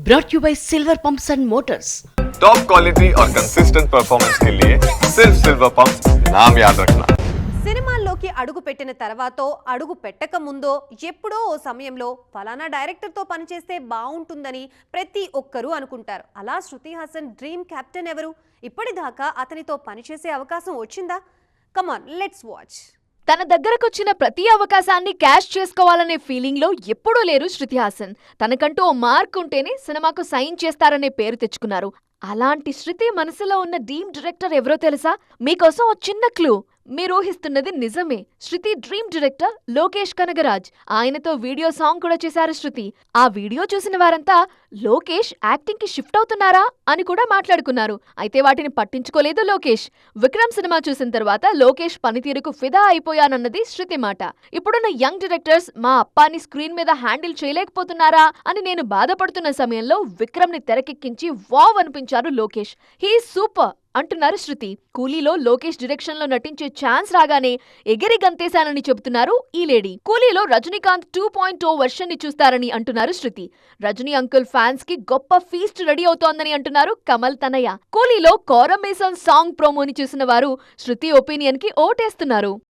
brought you by Silver Pumps and Motors. Top quality और consistent performance के लिए सिर्फ सिल्वर पंप्स नाम याद रखना. సినిమాల్లోకి అడుగు పెట్టిన తర్వాతో అడుగు పెట్టక ముందో ఎప్పుడో ఓ సమయంలో ఫలానా డైరెక్టర్తో పనిచేస్తే బాగుంటుందని ప్రతి ఒక్కరూ అనుకుంటారు. అలా శృతి హాసన్ డ్రీమ్ కెప్టెన్ ఎవరు? ఇప్పటిదాకా అతనితో పనిచేసే అవకాశం వచ్చిందా? Come on let's watch. తన దగ్గరకొచ్చిన ప్రతి అవకాశాన్ని క్యాష్ చేసుకోవాలనే ఫీలింగ్ లో ఎప్పుడూ లేరు శృతి హాసన్. తనకంటూ ఓ మార్క్ ఉంటేనే సినిమాకు సైన్ చేస్తారనే పేరు తెచ్చుకున్నారు. అలాంటి శృతి మనసులో ఉన్న డ్రీమ్ డైరెక్టర్ ఎవరో తెలుసా? మీకోసం ఓ చిన్న క్లూ. మీరు ఊహిస్తున్నది నిజమే. శృతి డ్రీమ్ డైరెక్టర్ లోకేష్ కనగరాజ్. ఆయనతో వీడియో సాంగ్ కూడా చేశారు శృతి. ఆ వీడియో చూసిన వారంతా లోకేష్ యాక్టింగ్ కి షిఫ్ట్ అవుతున్నారా అని కూడా మాట్లాడుకున్నారు. అయితే వాటిని పట్టించుకోలేదు లోకేష్. విక్రమ్ సినిమా చూసిన తర్వాత లోకేష్ పనితీరుకు ఫిదా అయిపోయానన్నది శృతి మాట. ఇప్పుడున్న యంగ్ డైరెక్టర్స్ మా అప్పాని స్క్రీన్ మీద హ్యాండిల్ చేయలేకపోతున్నారా అని నేను బాధపడుతున్న సమయంలో విక్రమ్ ని తెరకెక్కించి వావ్ అనిపించారు లోకేష్. హీ సూపర్ అంటున్నారు శృతి. కూలీలో లోకేష్ డైరెక్షన్ లో నటించే ఛాన్స్ రాగానే ఎగిరి గంతేశానని చెబుతున్నారు ఈ లేడీ. కూలీలో రజనీకాంత్ 2.0 వెర్షన్ ని చూస్తారని అంటున్నారు శృతి. రజనీ అంకుల్ ఫ్యాన్స్ కి గొప్ప ఫీస్ట్ రెడీ అవుతోందని అంటున్నారు కమల్ తనయ్య. కూలీలో కోరమేసం సాంగ్ ప్రోమోని చూసిన వారు శృతి ఒపీనియన్ కి ఓటేస్తున్నారు.